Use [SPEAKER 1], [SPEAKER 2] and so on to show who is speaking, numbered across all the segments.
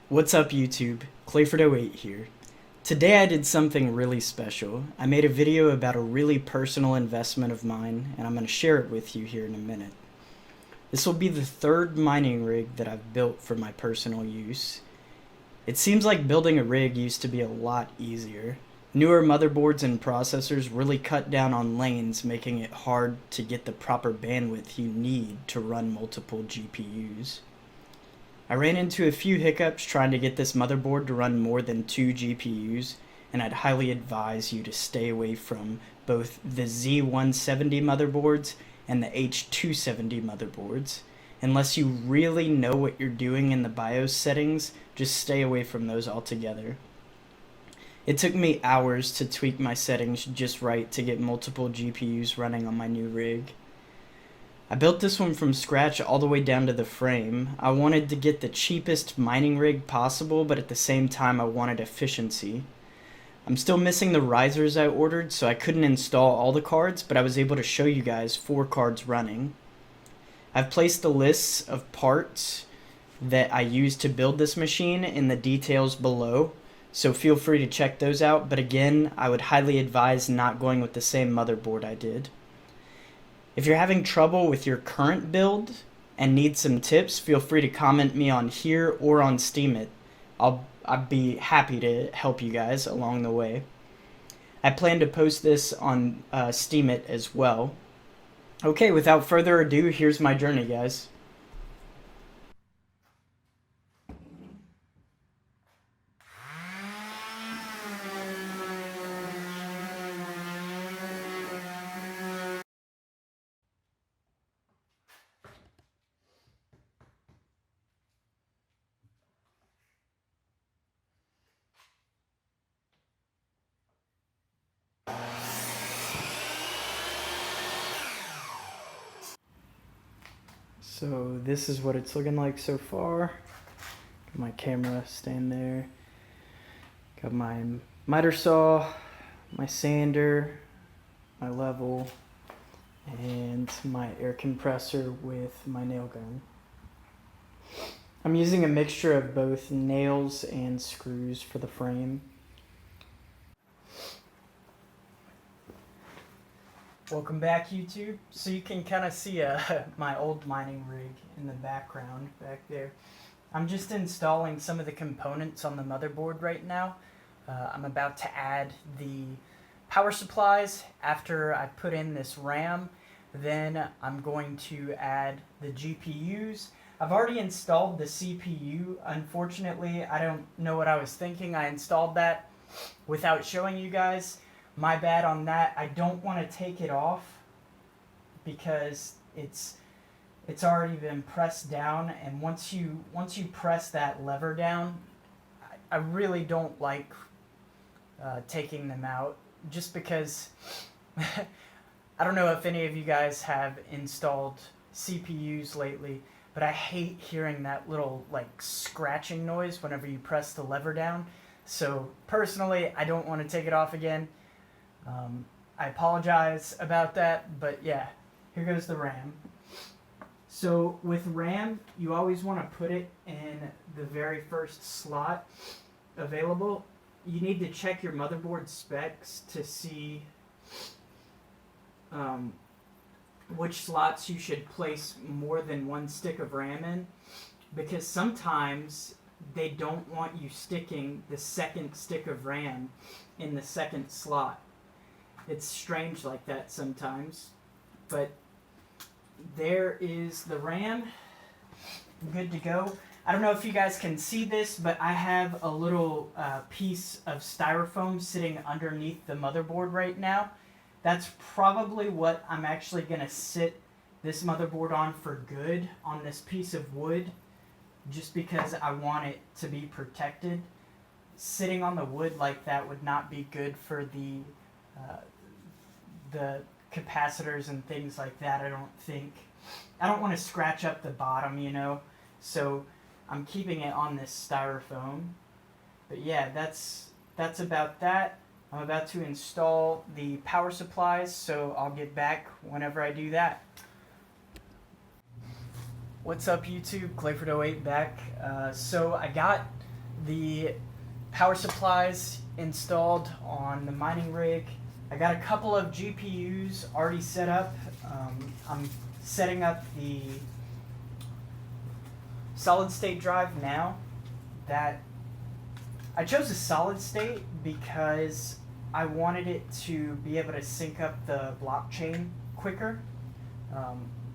[SPEAKER 1] What's up YouTube? Clayford08 here. Today I did something really special. I made a video about a really personal investment of mine, and I'm going to share it with you here in a minute. This will be the third mining rig that I've built for my personal use. It seems like building a rig used to be a lot easier. Newer motherboards and processors really cut down on lanes, making it hard to get the proper bandwidth you need to run multiple GPUs. I ran into a few hiccups trying to get this motherboard to run more than 2 GPUs, and I'd highly advise you to stay away from both the Z170 motherboards and the H270 motherboards. Unless you really know what you're doing in the BIOS settings, just stay away from those altogether. It took me hours to tweak my settings just right to get multiple GPUs running on my new rig. I built this one from scratch all the way down to the frame. I wanted to get the cheapest mining rig possible, but at the same time I wanted efficiency. I'm still missing the risers I ordered, so I couldn't install all the cards, but I was able to show you guys 4 cards running. I've placed the lists of parts that I used to build this machine in the details below, so feel free to check those out, but again, I would highly advise not going with the same motherboard I did. If you're having trouble with your current build and need some tips, feel free to comment me on here or on Steemit. I'd be happy to help you guys along the way. I plan to post this on Steemit as well. Okay, without further ado, here's my journey, guys. So this is what it's looking like so far. Got my camera stand there. Got my miter saw, my sander, my level, and my air compressor with my nail gun. I'm using a mixture of both nails and screws for the frame. Welcome back, YouTube. So you can kind of see my old mining rig in the background back there. I'm just installing some of the components on the motherboard right now. I'm about to add the power supplies after I put in this RAM. Then I'm going to add the GPUs. I've already installed the CPU. Unfortunately, I don't know what I was thinking. I installed that without showing you guys. My bad on that. I don't want to take it off because it's already been pressed down, and once you press that lever down, I really don't like taking them out, just because I don't know if any of you guys have installed CPUs lately, but I hate hearing that little like scratching noise whenever you press the lever down. So personally, I don't want to take it off again. I apologize about that, but yeah, here goes the RAM. So with RAM, you always want to put it in the very first slot available. You need to check your motherboard specs to see which slots you should place more than one stick of RAM in, because sometimes they don't want you sticking the second stick of RAM in the second slot. It's strange like that sometimes, but there is the RAM. Good to go. I don't know if you guys can see this, but I have a little piece of styrofoam sitting underneath the motherboard right now. That's probably what I'm actually going to sit this motherboard on for good, on this piece of wood, just because I want it to be protected. Sitting on the wood like that would not be good for the capacitors and things like that. I don't think. I don't want to scratch up the bottom, you know, so I'm keeping it on this styrofoam. But yeah, that's about that. I'm about to install the power supplies, so I'll get back whenever I do that. What's up, YouTube? Clayford08 back. So I got the power supplies installed on the mining rig. I got a couple of GPUs already set up. I'm setting up the solid state drive now. That I chose a solid state because I wanted it to be able to sync up the blockchain quicker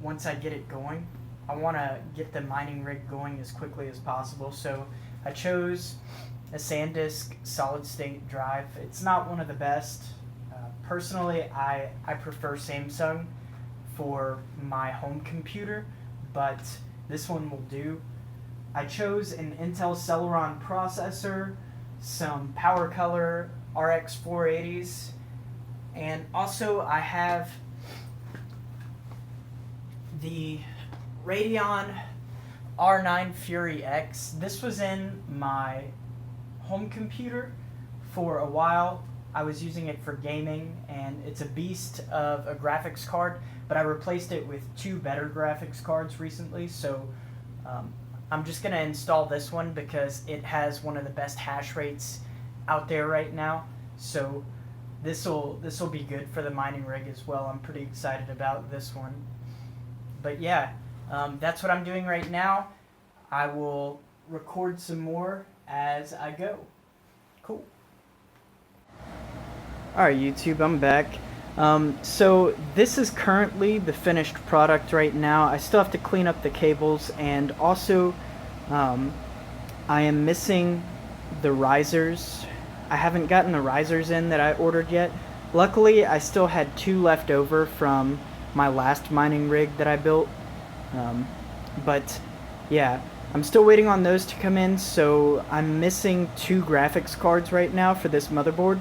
[SPEAKER 1] once I get it going. I want to get the mining rig going as quickly as possible, so I chose a SanDisk solid state drive. It's not one of the best. Personally, I prefer Samsung for my home computer, but this one will do. I chose an Intel Celeron processor, some PowerColor RX 480s, and also I have the Radeon R9 Fury X. This was in my home computer for a while. I was using it for gaming, and it's a beast of a graphics card, but I replaced it with 2 better graphics cards recently, so I'm just going to install this one because it has one of the best hash rates out there right now. So this will be good for the mining rig as well. I'm pretty excited about this one. But yeah, that's what I'm doing right now. I will record some more as I go. Cool. Alright YouTube, I'm back. So this is currently the finished product right now. I still have to clean up the cables, and also I am missing the risers. I haven't gotten the risers in that I ordered yet. Luckily, I still had 2 left over from my last mining rig that I built. But yeah, I'm still waiting on those to come in, so I'm missing 2 graphics cards right now for this motherboard.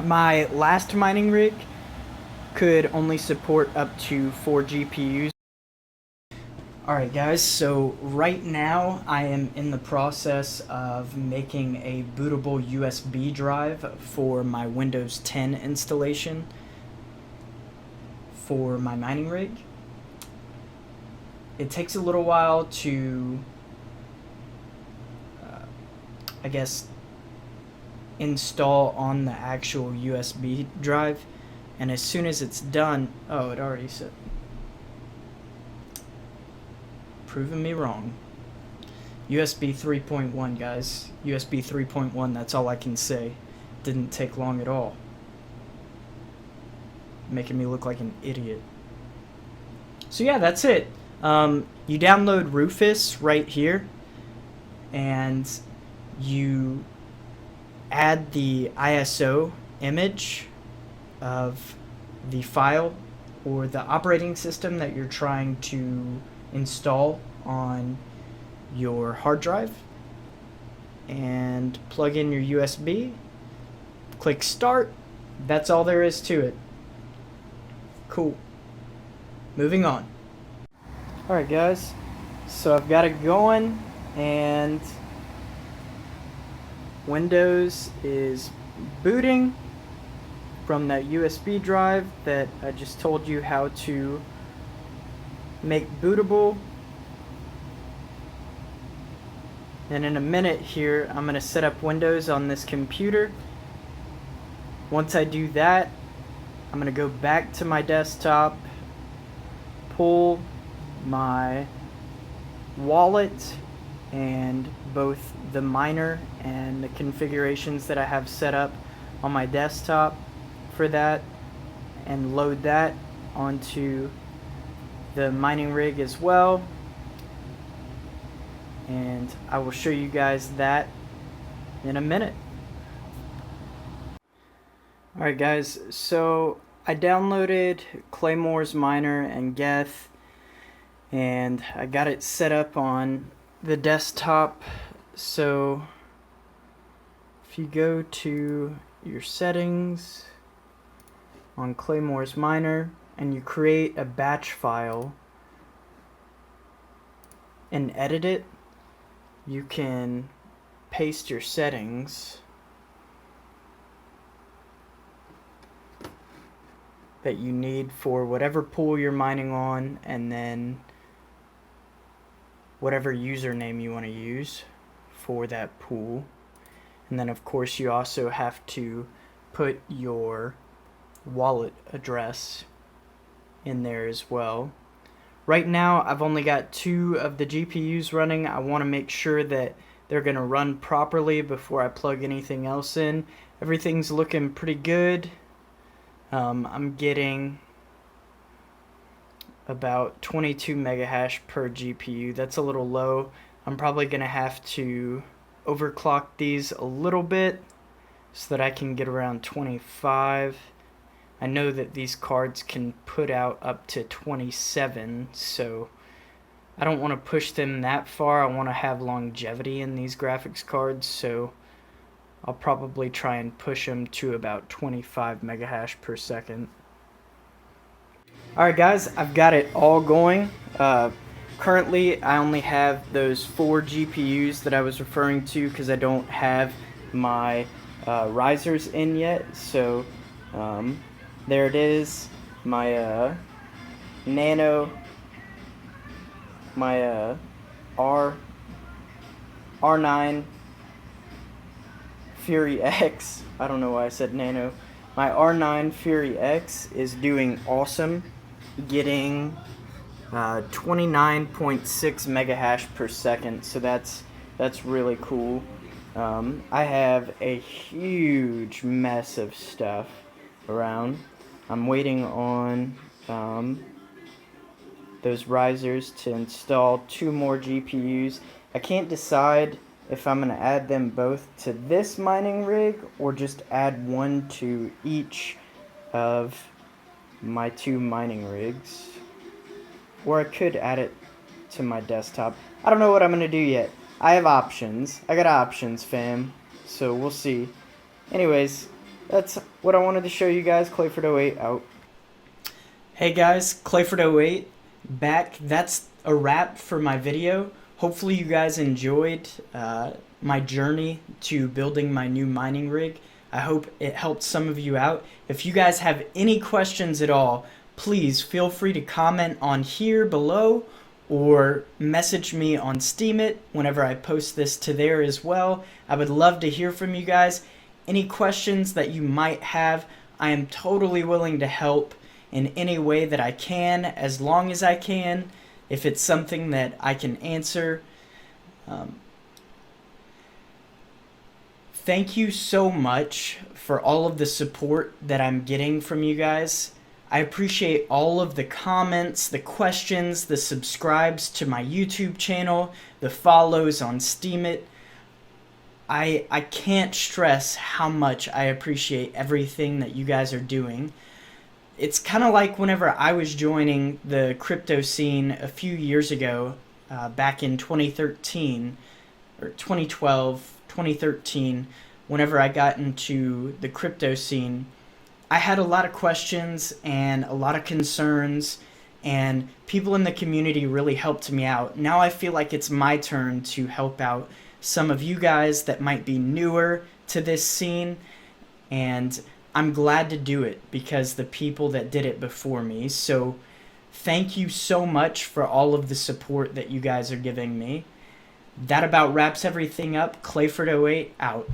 [SPEAKER 1] My last mining rig could only support up to 4 GPUs. Alright guys, so right now I am in the process of making a bootable USB drive for my Windows 10 installation for my mining rig. It takes a little while to, I guess, install on the actual USB drive, and as soon as it's done, oh, it already said, proving me wrong. USB 3.1 guys, USB 3.1, that's all I can say. Didn't take long at all. Making me look like an idiot. So yeah, that's it. You download Rufus right here, and you add the ISO image of the file or the operating system that you're trying to install on your hard drive, and plug in your USB, click start. That's all there is to it. Cool. Moving on. Alright guys, so I've got it going, and Windows is booting from that USB drive that I just told you how to make bootable. And in a minute here, I'm going to set up Windows on this computer. Once I do that, I'm going to go back to my desktop, pull my wallet and both the miner and the configurations that I have set up on my desktop for that, and load that onto the mining rig as well, and I will show you guys that in a minute. Alright guys, so I downloaded Claymore's miner and Geth, and I got it set up on the desktop. So if you go to your settings on Claymore's miner and you create a batch file and edit it, you can paste your settings that you need for whatever pool you're mining on, and then whatever username you want to use for that pool. And then of course you also have to put your wallet address in there as well. Right now I've only got 2 of the GPUs running. I want to make sure that they're going to run properly before I plug anything else in. Everything's looking pretty good. I'm getting about 22 megahash per GPU. That's a little low. I'm probably going to have to overclock these a little bit so that I can get around 25. I know that these cards can put out up to 27, so I don't want to push them that far. I want to have longevity in these graphics cards, so I'll probably try and push them to about 25 megahash per second. Alright guys, I've got it all going. Currently I only have those 4 GPUs that I was referring to because I don't have my risers in yet. So there it is, my Nano, my R9 Fury X. I don't know why I said Nano. My R9 Fury X is doing awesome, getting 29.6 megahash per second, so that's really cool. I have a huge mess of stuff around. I'm waiting on those risers to install 2 more GPUs. I can't decide if I'm going to add them both to this mining rig or just add 1 to each of my 2 mining rigs. Or I could add it to my desktop. I don't know what I'm going to do yet. I have options. I got options, fam. So we'll see. Anyways, that's what I wanted to show you guys. Clayford08 out. Hey guys, Clayford08 back. That's a wrap for my video. Hopefully you guys enjoyed my journey to building my new mining rig. I hope it helped some of you out. If you guys have any questions at all, please feel free to comment on here below or message me on Steemit whenever I post this to there as well. I would love to hear from you guys. Any questions that you might have, I am totally willing to help in any way that I can, as long as I can, if it's something that I can answer. Thank you so much for all of the support that I'm getting from you guys. I appreciate all of the comments, the questions, the subscribes to my YouTube channel, the follows on Steemit. I can't stress how much I appreciate everything that you guys are doing. It's kind of like whenever I was joining the crypto scene a few years ago, back in 2013, or 2012, 2013, whenever I got into the crypto scene, I had a lot of questions and a lot of concerns, and people in the community really helped me out. Now I feel like it's my turn to help out some of you guys that might be newer to this scene, and I'm glad to do it because the people that did it before me. So thank you so much for all of the support that you guys are giving me. That about wraps everything up. Clayford08 out.